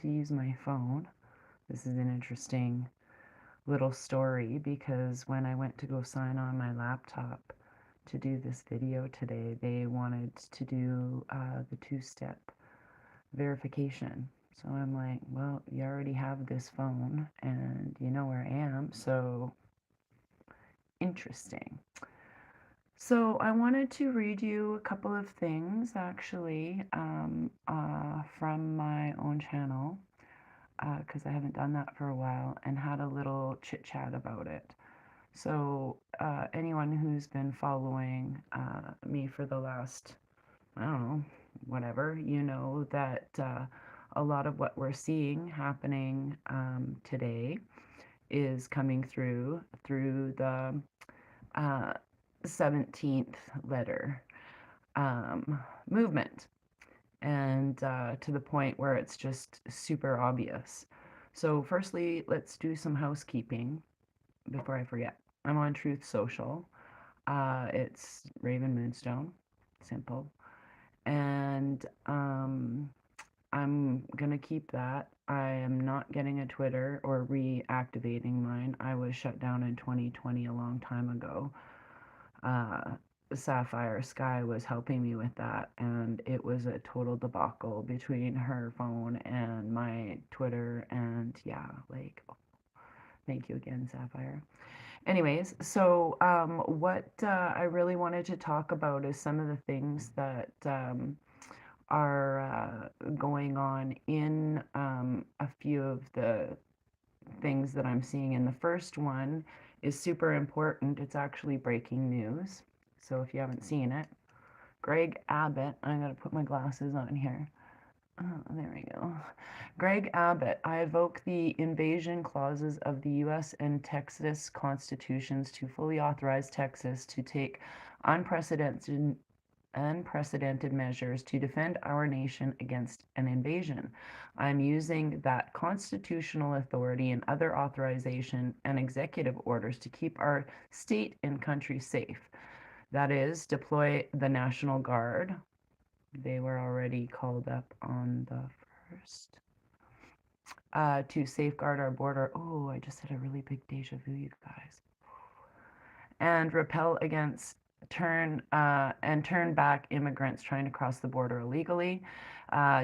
to use my phone. This is an interesting little story because when I went to go sign on my laptop to do this video today, they wanted to do the two-step verification. So I'm like, well, you already have this phone and you know where I am, so interesting. So I wanted to read you a couple of things actually from my own channel because I haven't done that for a while and had a little chit chat about it. So anyone who's been following me for the last, I don't know, whatever, you know that a lot of what we're seeing happening today is coming through the uh, 17th letter movement, and to the point where it's just super obvious. So firstly, let's do some housekeeping before I forget. I'm on Truth Social. It's Raven Moonstone, simple. And I'm gonna keep that. I am not getting a Twitter or reactivating mine. I was shut down in 2020 a long time ago. Sapphire Sky was helping me with that, and it was a total debacle between her phone and my Twitter, and yeah, like, thank you again, Sapphire. Anyways, so what I really wanted to talk about is some of the things that are going on in a few of the things that I'm seeing. And the first one is super important. It's actually breaking news. So if you haven't seen it, Greg Abbott, I'm going to put my glasses on here. Oh, there we go. Greg Abbott, I evoke the invasion clauses of the U.S. and Texas constitutions to fully authorize Texas to take unprecedented measures to defend our nation against an invasion. I'm using that constitutional authority and other authorization and executive orders to keep our state and country safe. That is, deploy the National Guard. They were already called up on the 1st. To safeguard our border. Oh, I just had a really big deja vu, you guys. And repel against turn back immigrants trying to cross the border illegally.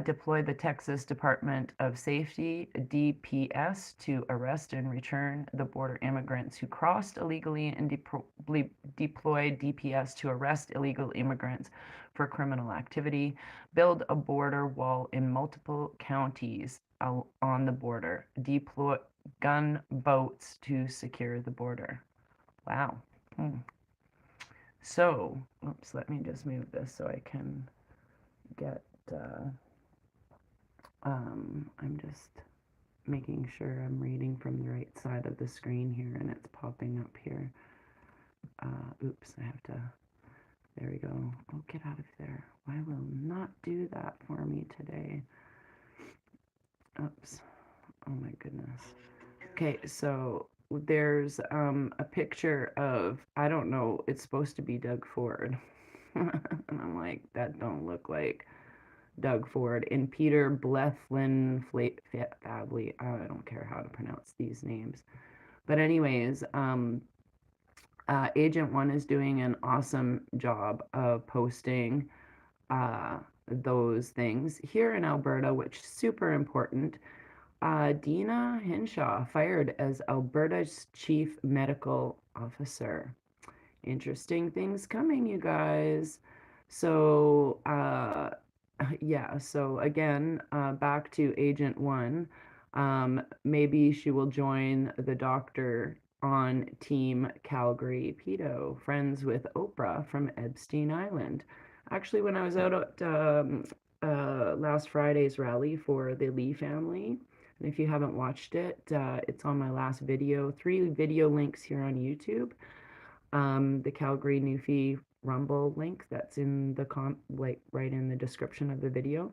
Deploy the Texas Department of Safety, DPS, to arrest and return the border immigrants who crossed illegally, and deploy DPS to arrest illegal immigrants for criminal activity. Build a border wall in multiple counties on the border. Deploy gunboats to secure the border. Wow. So, oops, let me just move this so I can get, I'm just making sure I'm reading from the right side of the screen here and it's popping up here. Oops, I have to, there we go. Oh, get out of there. Why will not do that for me today? Oops. Oh my goodness. Okay, so there's a picture of, I don't know, it's supposed to be Doug Ford. And I'm like, that don't look like Doug Ford. And Peter Blethyn Fabley. I don't care how to pronounce these names. But anyways, Agent One is doing an awesome job of posting those things here in Alberta, which is super important. Dina Hinshaw fired as Alberta's chief medical officer. Interesting things coming, you guys. So, yeah, so again, back to Agent One. Maybe she will join the doctor on Team Calgary Pedo, friends with Oprah from Epstein Island. Actually, when I was out at last Friday's rally for the Lee family, and if you haven't watched it, it's on my last video. 3 video links here on YouTube. The Calgary Newfie Rumble link that's in the right in the description of the video.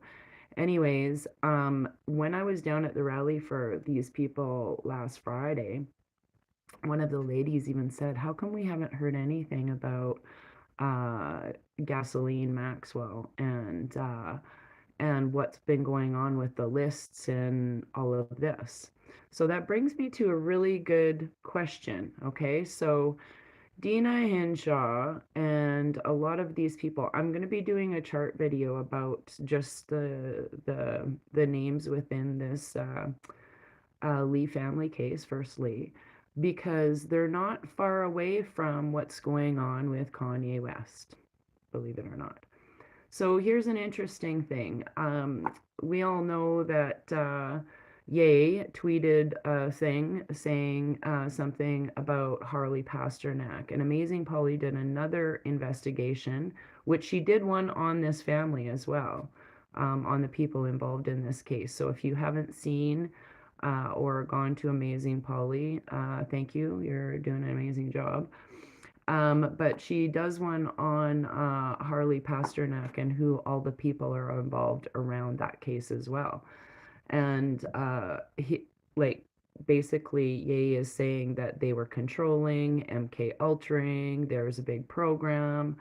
Anyways, when I was down at the rally for these people last Friday, one of the ladies even said, "How come we haven't heard anything about Gasoline Maxwell?" And and what's been going on with the lists and all of this. So that brings me to a really good question. Okay, so Dina Hinshaw and a lot of these people, I'm going to be doing a chart video about just the names within this Lee family case, firstly, because they're not far away from what's going on with Kanye West, believe it or not. So here's an interesting thing. We all know that Ye tweeted a thing saying something about Harley Pasternak. And Amazing Polly did another investigation, which she did one on this family as well, on the people involved in this case. So if you haven't seen or gone to Amazing Polly, thank you. You're doing an amazing job. But she does one on Harley Pasternak and who all the people are involved around that case as well. And he, like, basically, Ye is saying that they were controlling, MK altering, there's a big program.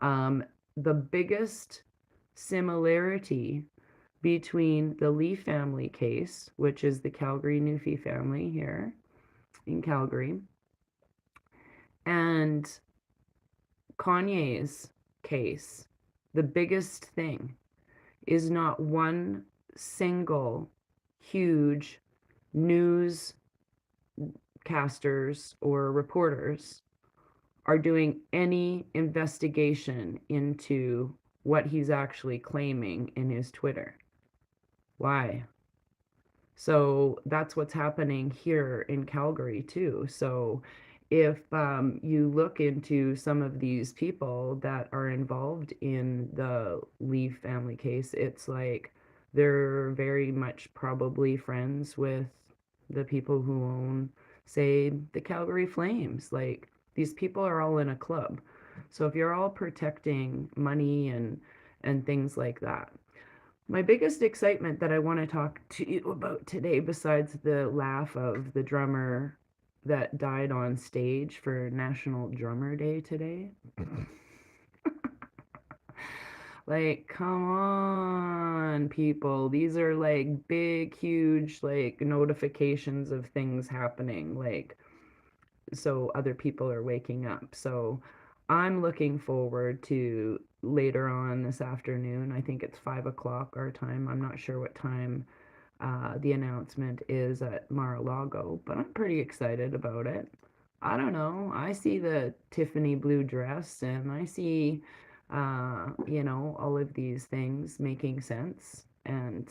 The biggest similarity between the Lee family case, which is the Calgary Newfie family here in Calgary, and Kanye's case, the biggest thing is not one single huge newscasters or reporters are doing any investigation into what he's actually claiming in his Twitter. Why? So that's what's happening here in Calgary too. So if you look into some of these people that are involved in the Lee family case, it's like they're very much probably friends with the people who own, say, the Calgary Flames. Like these people are all in a club. So if you're all protecting money and things like that, my biggest excitement that I want to talk to you about today, besides the laugh of the drummer that died on stage for National Drummer Day today. Like, come on, people. These are like big, huge, like notifications of things happening. Like, so other people are waking up. So I'm looking forward to later on this afternoon. I think it's 5 o'clock our time. I'm not sure what time the announcement is at Mar-a-Lago, but I'm pretty excited about it. I don't know. I see the Tiffany blue dress and I see, all of these things making sense. And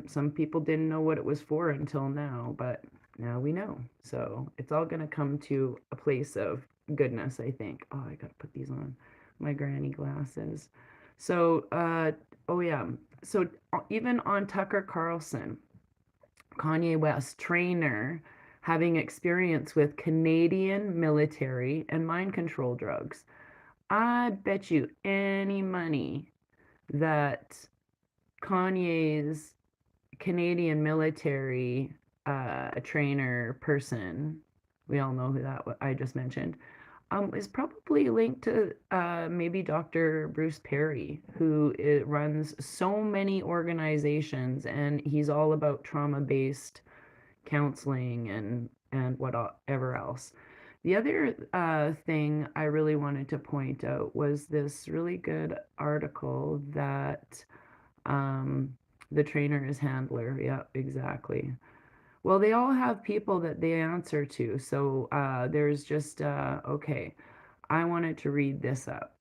some people didn't know what it was for until now, but now we know. So it's all going to come to a place of goodness, I think. Oh, I got to put these on my granny glasses. So, oh yeah. So even on Tucker Carlson, Kanye West, trainer, having experience with Canadian military and mind control drugs. I bet you any money that Kanye's Canadian military trainer person, we all know who that I just mentioned, is probably linked to maybe Dr. Bruce Perry, who runs so many organizations, and he's all about trauma-based counseling and whatever else. The other thing I really wanted to point out was this really good article that the trainer is handler. Yeah, exactly. Well, they all have people that they answer to. So there's just okay. I wanted to read this out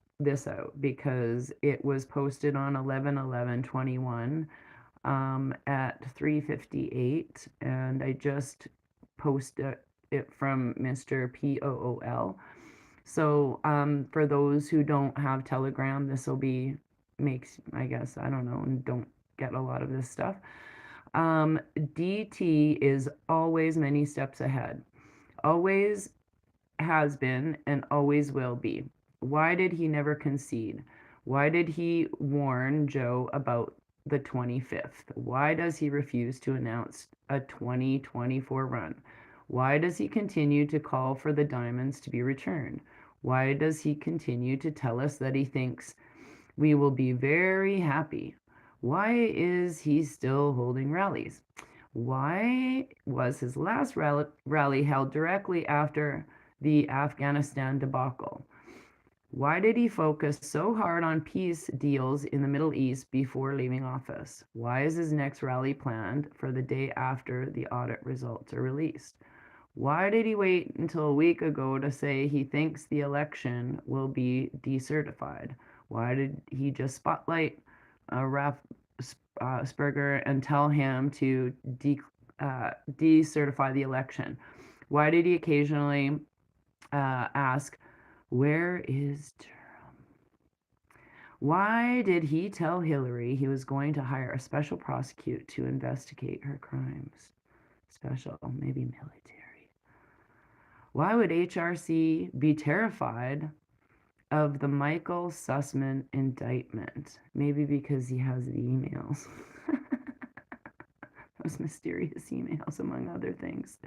because it was posted on 11/11/21 at 3:58, and I just posted it from Mr. POOL. So for those who don't have Telegram, this will be I guess, I don't know, and don't get a lot of this stuff. DT is always many steps ahead. Always has been and always will be. Why did he never concede? Why did he warn Joe about the 25th? Why does he refuse to announce a 2024 run? Why does he continue to call for the diamonds to be returned? Why does he continue to tell us that he thinks We will be very happy. Why is he still holding rallies? Why was his last rally held directly after the Afghanistan debacle? Why did he focus so hard on peace deals in the Middle East before leaving office? Why is his next rally planned for the day after the audit results are released? Why did he wait until a week ago to say he thinks the election will be decertified? Why did he just spotlight Raf Sperger and tell him to decertify the election? Why did he occasionally ask, "Where is Trump?" Why did he tell Hillary he was going to hire a special prosecutor to investigate her crimes? Special, maybe military. Why would HRC be terrified of the Michael Sussman indictment? Maybe because he has the emails. Those mysterious emails, among other things.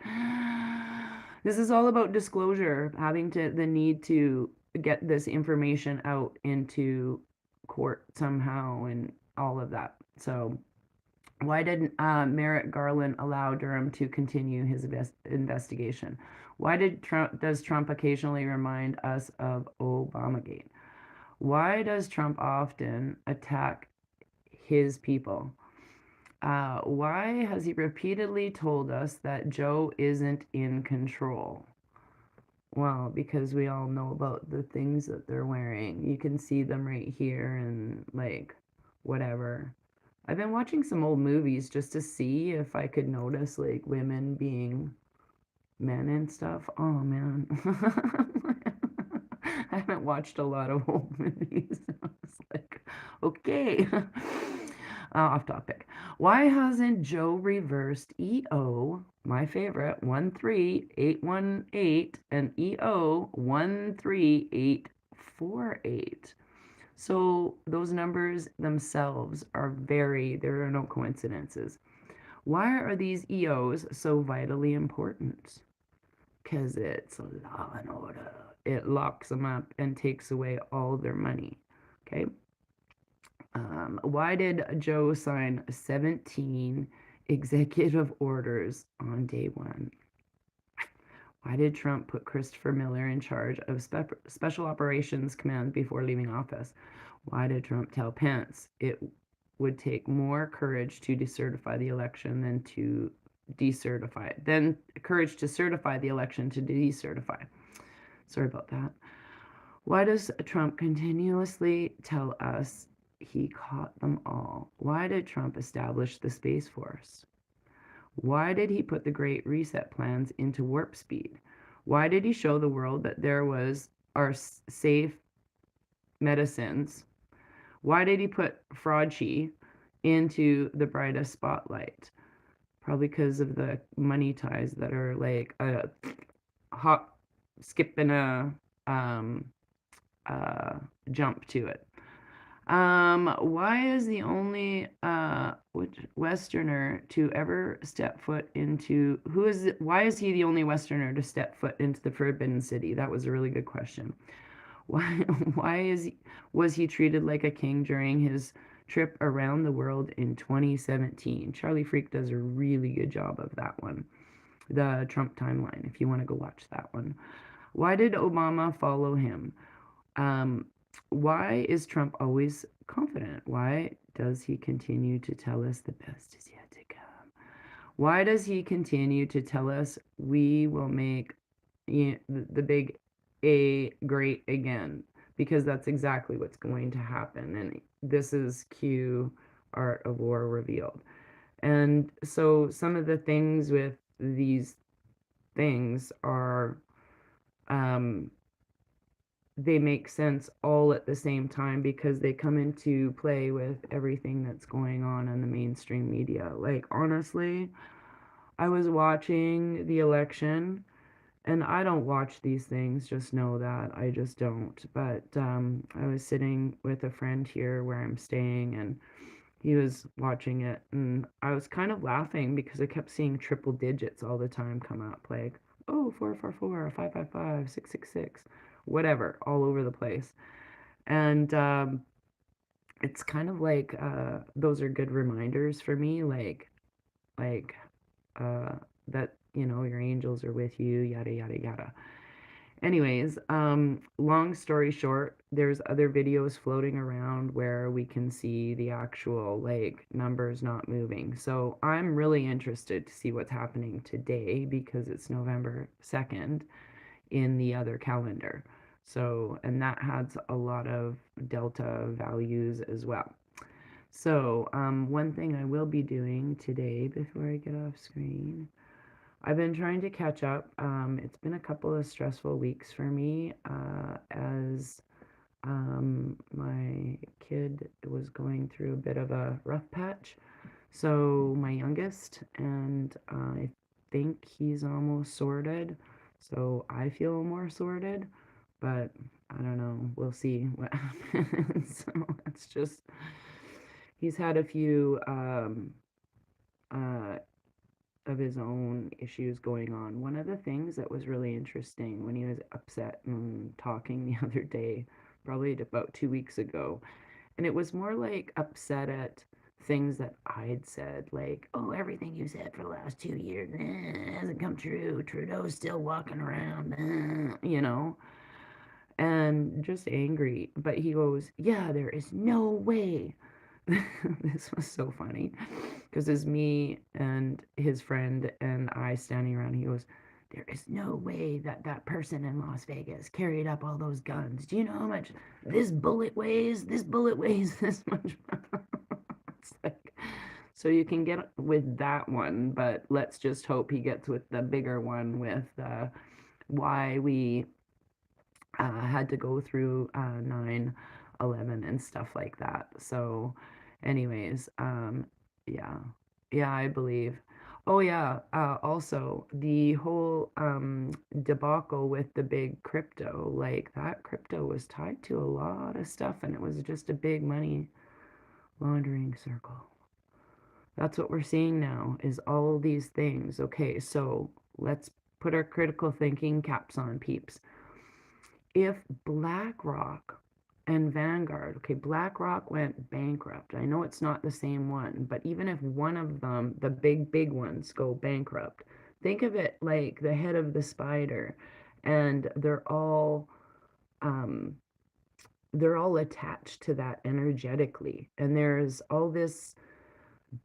This is all about disclosure, having the need to get this information out into court somehow and all of that. So why didn't Merrick Garland allow Durham to continue his investigation? Why does Trump occasionally remind us of Obamagate? Why does Trump often attack his people? Why has he repeatedly told us that Joe isn't in control? Well, because we all know about the things that they're wearing. You can see them right here and like whatever. I've been watching some old movies just to see if I could notice like women being men and stuff. Oh man. I haven't watched a lot of old movies. I was like, okay. Off topic. Why hasn't Joe reversed EO, my favorite, 13818 and EO 13848? So those numbers themselves are there are no coincidences. Why are these EOs so vitally important? Because it's law and order. It locks them up and takes away all their money. Okay. Why did Joe sign 17 executive orders on day one? Why did Trump put Christopher Miller in charge of Special Operations Command before leaving office? Why did Trump tell Pence it would take more courage to decertify the election than to decertify it? Then courage to certify the election to decertify. Sorry about that. Why does Trump continuously tell us he caught them all? Why did Trump establish the Space Force? Why did he put the Great Reset plans into warp speed? Why did he show the world that there are safe medicines? Why did he put Fauci into the brightest spotlight? Probably because of the money ties that are like a hop, skip, and a jump to it. Why is the only Westerner to ever step foot into why is he the only Westerner to step foot into the Forbidden City? That was a really good question. Why was he treated like a king during his trip around the world in 2017? Charlie Freak does a really good job of that one. The Trump timeline, if you want to go watch that one. Why did Obama follow him? Why is Trump always confident? Why does he continue to tell us the best is yet to come? Why does he continue to tell us we will make the big A great again? Because that's exactly what's going to happen. And this is Q Art of War revealed. And so some of the things with these things are they make sense all at the same time because they come into play with everything that's going on in the mainstream media. Like, honestly, I was watching the election, and I don't watch these things, just know that. I just don't. But I was sitting with a friend here where I'm staying, and he was watching it, and I was kind of laughing because I kept seeing triple digits all the time come up, like, oh, 444, 555, 666, whatever, all over the place. And it's kind of like those are good reminders for me, like uh, that your angels are with you, yada yada yada. Anyways, long story short, there's other videos floating around where we can see the actual like numbers not moving. So I'm really interested to see what's happening today because it's November 2nd in the other calendar. So, and that has a lot of delta values as well. So, one thing I will be doing today before I get off screen, I've been trying to catch up. It's been a couple of stressful weeks for me as my kid was going through a bit of a rough patch. So, my youngest, and I think he's almost sorted. So, I feel more sorted, but I don't know. We'll see what happens. So, it's just, he's had a few uh, of his own issues going on. One of the things that was really interesting when he was upset and talking the other day, probably about 2 weeks ago, and it was more like upset at things that I'd said, like, oh, everything you said for the last 2 years hasn't come true. Trudeau's still walking around, and just angry. But he goes, yeah, there is no way. This was so funny because it's me and his friend and I standing around. He goes, there is no way that that person in Las Vegas carried up all those guns. Do you know how much this bullet weighs? This bullet weighs this much. It's like, so you can get with that one, but let's just hope he gets with the bigger one with why we had to go through 9/11 and stuff like that. So, anyways, yeah, yeah, I believe. Oh yeah, also the whole debacle with the big crypto, like that crypto was tied to a lot of stuff, and it was just a big money laundering circle. That's what we're seeing now is all these things. Okay, so let's put our critical thinking caps on, peeps. If BlackRock and Vanguard, okay, BlackRock went bankrupt. I know it's not the same one, but even if one of them, the big ones, go bankrupt, think of it like the head of the spider, and um, they're all attached to that energetically, and there's all this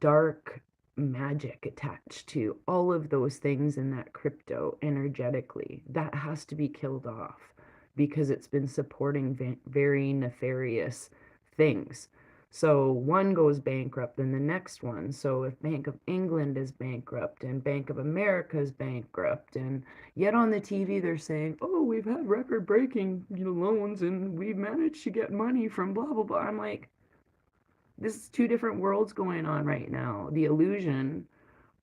dark magic attached to all of those things in that crypto energetically. That has to be killed off because it's been supporting very nefarious things. So one goes bankrupt, then the next one. So if Bank of England is bankrupt and Bank of America is bankrupt, and yet on the TV they're saying, "Oh, we've had record-breaking, loans, and we've managed to get money from blah blah blah." I'm like, this is two different worlds going on right now. The illusion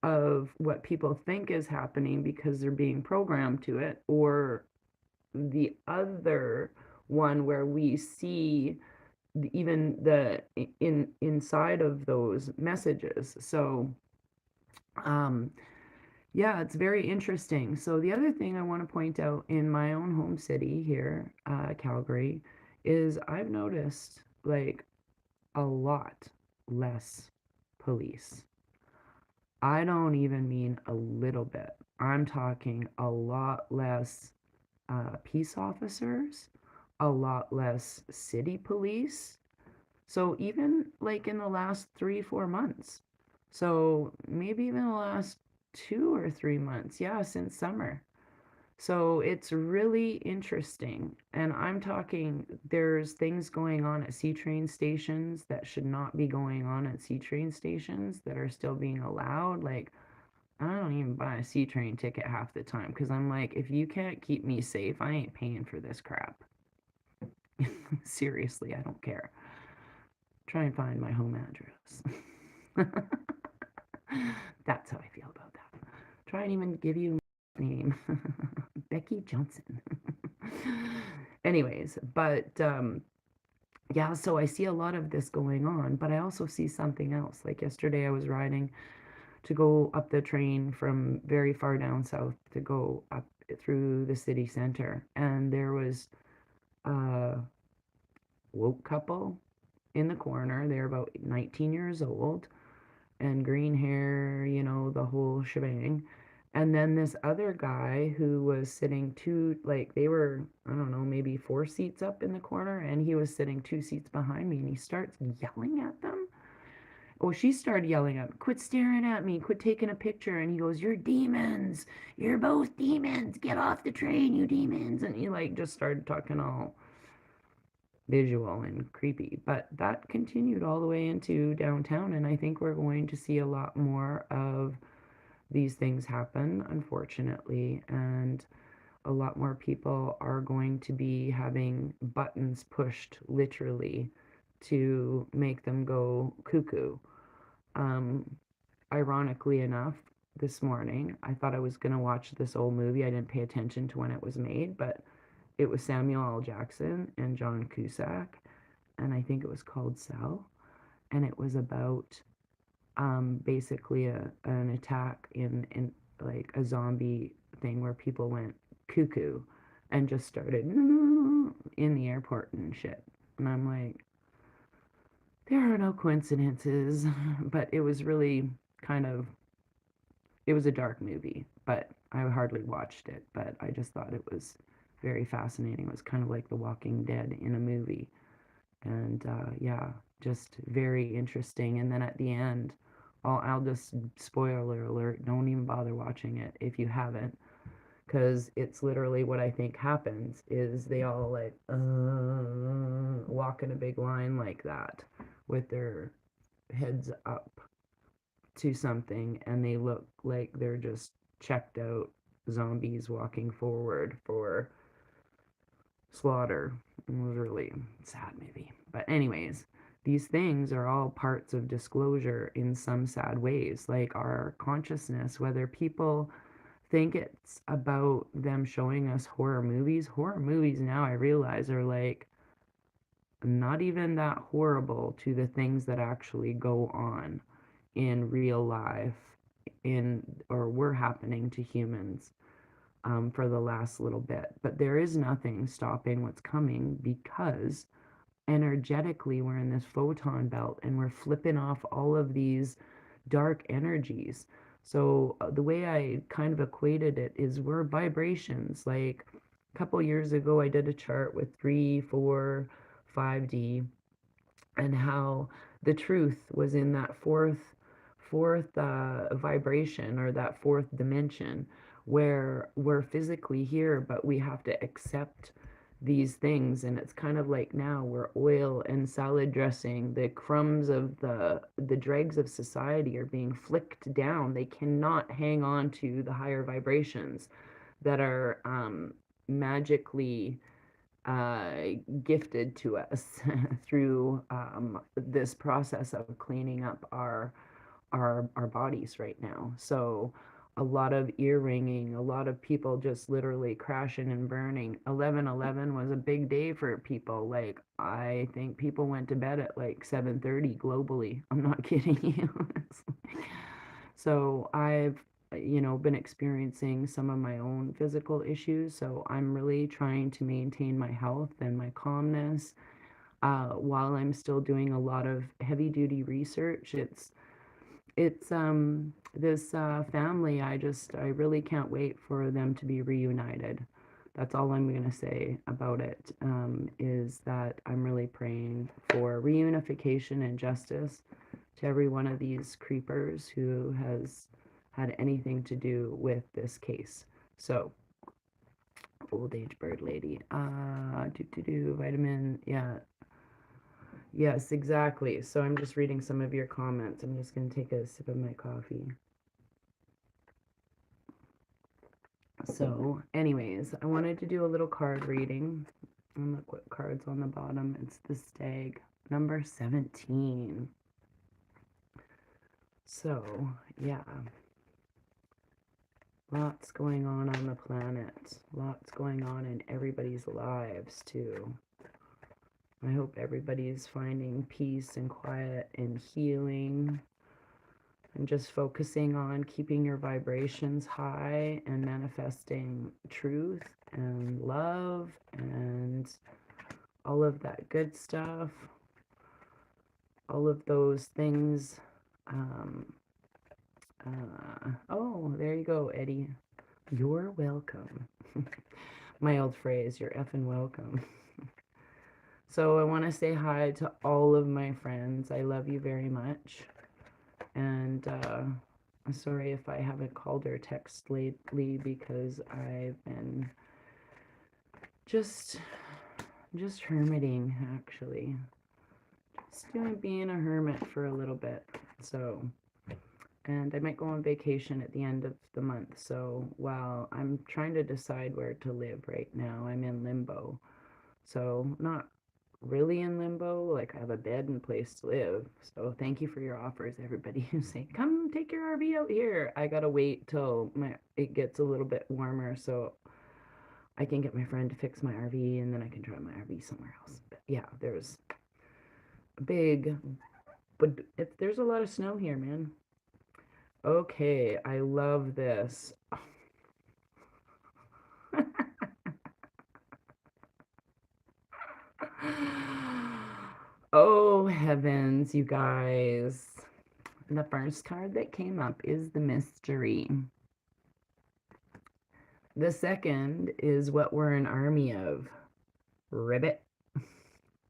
of what people think is happening because they're being programmed to it, or the other one where we see even the inside of those messages. So yeah, it's very interesting. So the other thing I want to point out in my own home city here, Calgary, is I've noticed like a lot less police. I don't even mean a little bit. I'm talking a lot less peace officers, a lot less city police. So even like in the last 3, 4 months. So maybe even the last 2 or 3 months. Yeah, since summer. So it's really interesting. And I'm talking, there's things going on at C train stations that should not be going on at C train stations that are still being allowed. Like, I don't even buy a C train ticket half the time because I'm like, if you can't keep me safe, I ain't paying for this crap. Seriously, I don't care. Try and find my home address. That's how I feel about that. Try and even give you my name. Becky Johnson. Anyways, but yeah, so I see a lot of this going on, but I also see something else. Like yesterday, I was riding to go up the train from very far down south to go up through the city center, and there was a woke couple in the corner. They're about 19 years old and green hair, you know, the whole shebang. And then this other guy who was sitting two, like they were, I don't know, maybe 4 seats up in the corner, and he was sitting 2 seats behind me, and he starts yelling at them. Oh, she started yelling at me, quit staring at me, quit taking a picture. And he goes, you're demons. You're both demons. Get off the train, you demons. And he like just started talking all visual and creepy. But that continued all the way into downtown. And I think we're going to see a lot more of these things happen, unfortunately. And a lot more people are going to be having buttons pushed literally to make them go cuckoo. Um, Ironically enough, this morning I thought I was going to watch this old movie. I didn't pay attention to when it was made, but it was Samuel L. Jackson and John Cusack, and I think it was called Cell, and it was about basically an attack in like a zombie thing where people went cuckoo and just started in the airport and shit. And I'm like, there are no coincidences, but it was really kind of, it was a dark movie, but I hardly watched it, but I just thought it was very fascinating. It was kind of like The Walking Dead in a movie. And yeah, just very interesting. And then at the end, I'll just spoiler alert, don't even bother watching it if you haven't, because it's literally what I think happens is they all like walk in a big line like that with their heads up to something, and they look like they're just checked out zombies walking forward for slaughter. It was really sad movie. But anyways, these things are all parts of disclosure in some sad ways, like our consciousness, whether people think it's about them showing us horror movies. Horror movies now I realize are like not even that horrible to the things that actually go on in real life in or were happening to humans for the last little bit. But there is nothing stopping what's coming because energetically we're in this photon belt and we're flipping off all of these dark energies. So the way I kind of equated it is we're vibrations. Like a couple years ago, I did a chart with 3, 4, 5D, and how the truth was in that fourth vibration, or that fourth dimension, where we're physically here but we have to accept these things. And it's kind of like now we're oil and salad dressing. The crumbs of the dregs of society are being flicked down. They cannot hang on to the higher vibrations that are magically uh, gifted to us through this process of cleaning up our bodies right now. So a lot of ear ringing, a lot of people just literally crashing and burning. 11/11 was a big day for people. Like I think people went to bed at like 7:30 globally. I'm not kidding you. So I've been experiencing some of my own physical issues. So I'm really trying to maintain my health and my calmness while I'm still doing a lot of heavy duty research. It's this family. I really can't wait for them to be reunited. That's all I'm going to say about it. Is that I'm really praying for reunification and justice to every one of these creepers who has had anything to do with this case. So, old age bird lady. Vitamin. Yeah. Yes, exactly. So I'm just reading some of your comments. I'm just going to take a sip of my coffee. So, anyways, I wanted to do a little card reading. And look what card's on the bottom. It's the Stag, number 17. So, yeah. Lots going on the planet. Lots going on in everybody's lives, too. I hope everybody's finding peace and quiet and healing, and just focusing on keeping your vibrations high and manifesting truth and love and all of that good stuff. all of those things. Um, oh, there you go, Eddie. You're welcome. My old phrase, you're effing welcome. So I want to say hi to all of my friends. I love you very much. And I'm sorry if I haven't called or texted lately because I've been just hermiting, actually. Just being a hermit for a little bit. So, and I might go on vacation at the end of the month. So while I'm trying to decide where to live right now, I'm in limbo. So not really in limbo, like I have a bed and place to live. So thank you for your offers, everybody who's saying, come take your RV out here. I gotta wait till it gets a little bit warmer so I can get my friend to fix my RV and then I can drive my RV somewhere else. But yeah, there's a big, but there's a lot of snow here, man. Okay, I love this. Oh heavens, you guys. The first card that came up is the mystery. The second is what we're an army of. Ribbit.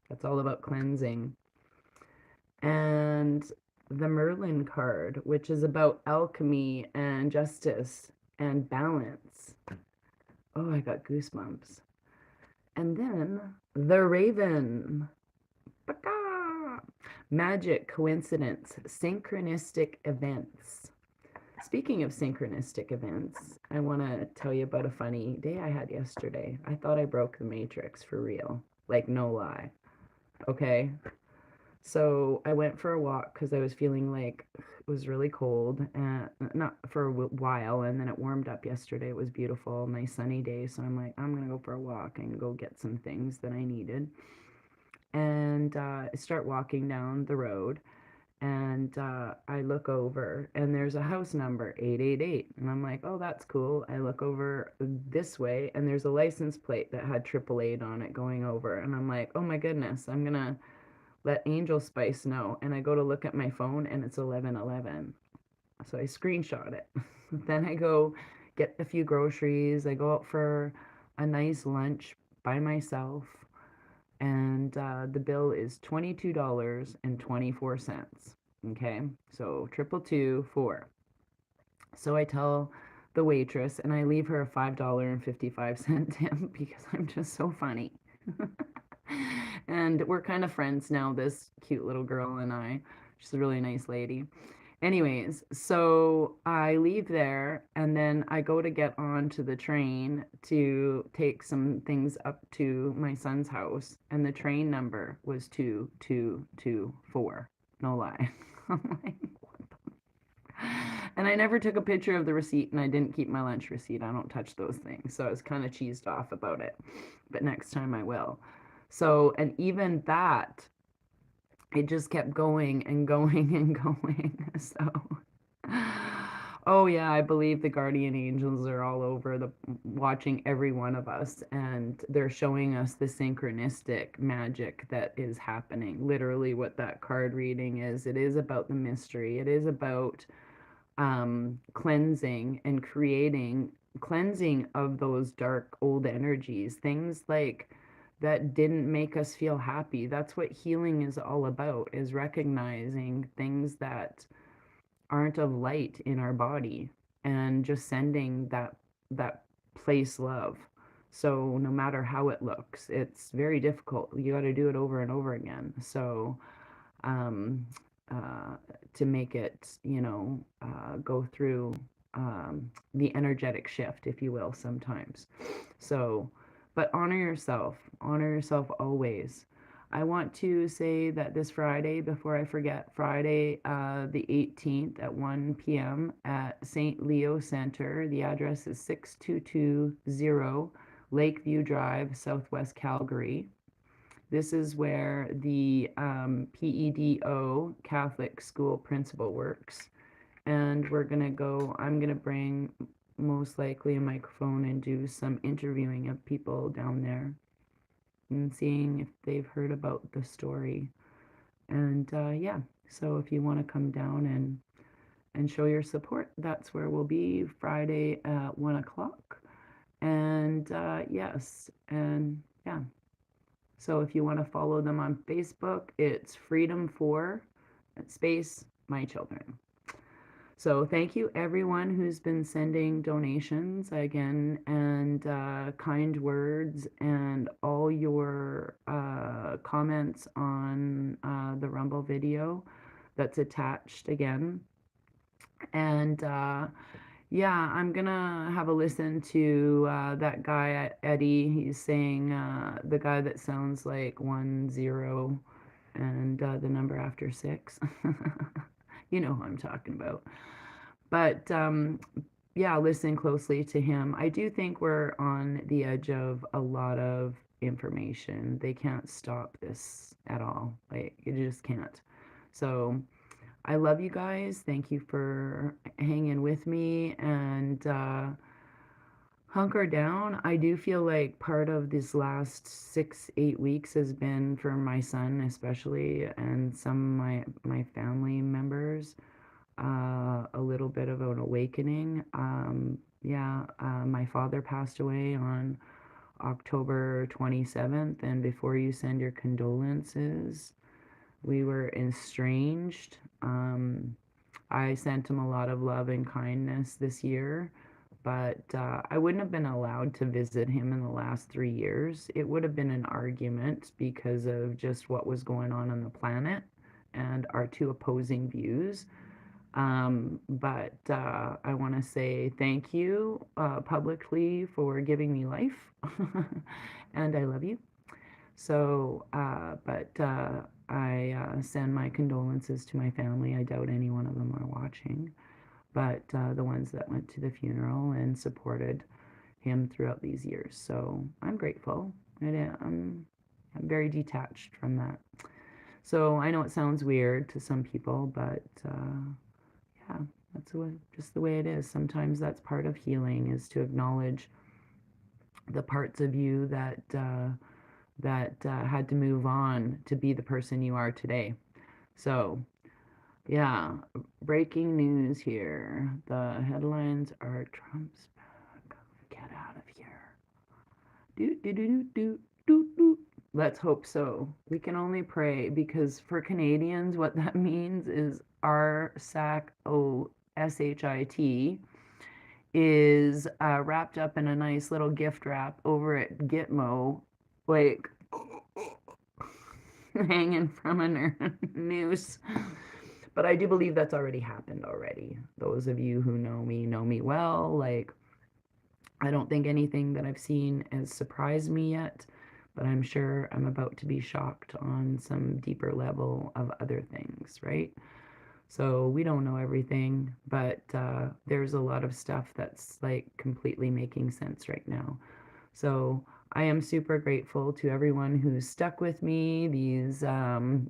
That's all about cleansing. And the Merlin card, which is about alchemy and justice and balance. Oh, I got goosebumps. And then the Raven. Baka! Magic, coincidence, synchronistic events. Speaking of synchronistic events, I want to tell you about a funny day I had yesterday. I thought I broke the matrix for real. Like, no lie. Okay? So I went for a walk because I was feeling like it was really cold, and not for a while, and then it warmed up yesterday. It was beautiful, nice sunny day. So I'm like, I'm gonna go for a walk and go get some things that I needed. And I start walking down the road, and I look over, and there's a house number 888, and I'm like, oh, that's cool. I look over this way, and there's a license plate that had 888 on it going over, and I'm like, oh my goodness, I'm gonna let Angel Spice know. And I go to look at my phone, and it's 1111. So I screenshot it. Then I go get a few groceries. I go out for a nice lunch by myself, and the bill is $22.24. Okay, so 222 So I tell the waitress, and I leave her a $5.55 tip because I'm just so funny. And we're kind of friends now, this cute little girl and I. She's a really nice lady. Anyways, so I leave there and then I go to get onto the train to take some things up to my son's house, and the train number was 2224. No lie. I'm like, and I never took a picture of the receipt, and I didn't keep my lunch receipt. I don't touch those things. So I was kind of cheesed off about it. But next time I will. So, and even that, it just kept going and going and going. So, oh yeah, I believe the guardian angels are all over the watching every one of us, and they're showing us the synchronistic magic that is happening. Literally what that card reading is. It is about the mystery. It is about cleansing and creating cleansing of those dark old energies, things like that didn't make us feel happy. That's what healing is all about, is recognizing things that aren't of light in our body and just sending that place love. So no matter how it looks, it's very difficult. You got to do it over and over again. So um, uh, to make it, go through the energetic shift, if you will, sometimes. So, but honor yourself always. I want to say that this Friday, before I forget, Friday, the 18th at 1 p.m. at St. Leo Center. The address is 6220 Lakeview Drive, Southwest Calgary. This is where the PEDO, Catholic School Principal, works. And I'm going to bring most likely a microphone and do some interviewing of people down there and seeing if they've heard about the story. And yeah, so if you want to come down and show your support, that's where we'll be Friday at 1 o'clock. And yes, and yeah. So if you want to follow them on Facebook, it's Freedom for Space My Children. So thank you everyone who's been sending donations again and kind words and all your comments on the Rumble video that's attached again. And yeah, I'm gonna have a listen to that guy Eddie. He's saying the guy that sounds like 10 and the number after 6. You know who I'm talking about. But yeah, listen closely to him. I do think we're on the edge of a lot of information. They can't stop this at all. Like, you just can't. So I love you guys. Thank you for hanging with me and hunker down. I do feel like part of this last 6, 8 weeks has been for my son, especially, and some of my family members, a little bit of an awakening. Yeah, my father passed away on October 27th, and before you send your condolences, we were estranged. I sent him a lot of love and kindness this year, but I wouldn't have been allowed to visit him in the last 3 years. It would have been an argument because of just what was going on the planet and our two opposing views. But I want to say thank you publicly for giving me life, and I love you. So, but I send my condolences to my family. I doubt any one of them are watching, but the ones that went to the funeral and supported him throughout these years. So I'm grateful. I'm very detached from that. So I know it sounds weird to some people, but yeah, that's just the way it is. Sometimes that's part of healing is to acknowledge the parts of you that had to move on to be the person you are today. So, yeah, breaking news here. The headlines are Trump's back. Get out of here. Do, do, do, do, do, do, do. Let's hope so. We can only pray because for Canadians, what that means is our SAC OSHIT is wrapped up in a nice little gift wrap over at Gitmo, like hanging from a noose. But I do believe that's already happened already. Those of you who know me well. Like, I don't think anything that I've seen has surprised me yet, but I'm sure I'm about to be shocked on some deeper level of other things, right? So we don't know everything, but there's a lot of stuff that's like completely making sense right now. So I am super grateful to everyone who's stuck with me. These,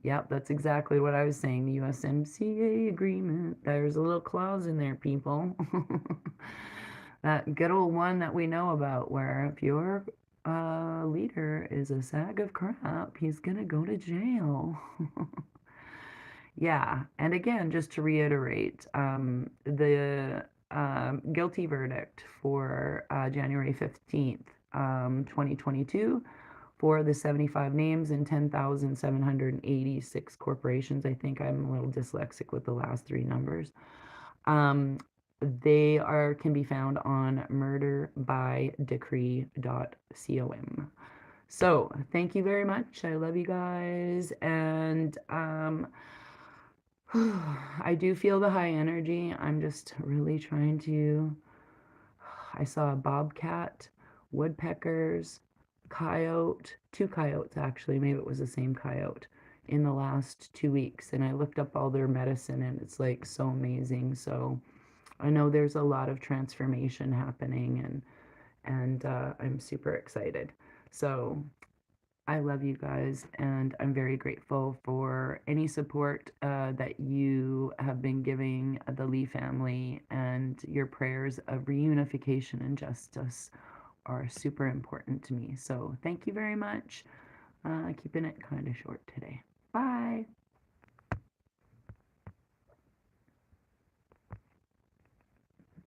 yep, that's exactly what I was saying. The USMCA agreement. There's a little clause in there, people. That good old one that we know about, where if your leader is a sack of crap, he's gonna go to jail. Yeah, and again, just to reiterate, the guilty verdict for January 15th, 2022, for the 75 names and 10,786 corporations. I think I'm a little dyslexic with the last three numbers. They can be found on murderbydecree.com. So thank you very much. I love you guys, and I do feel the high energy. I'm just really trying to. I saw a bobcat, woodpeckers, coyote, two coyotes actually, maybe it was the same coyote in the last 2 weeks. And I looked up all their medicine and it's like so amazing. So I know there's a lot of transformation happening and I'm super excited. So I love you guys, and I'm very grateful for any support that you have been giving the Lee family, and your prayers of reunification and justice are super important to me. So thank you very much. Keeping it kind of short today. Bye.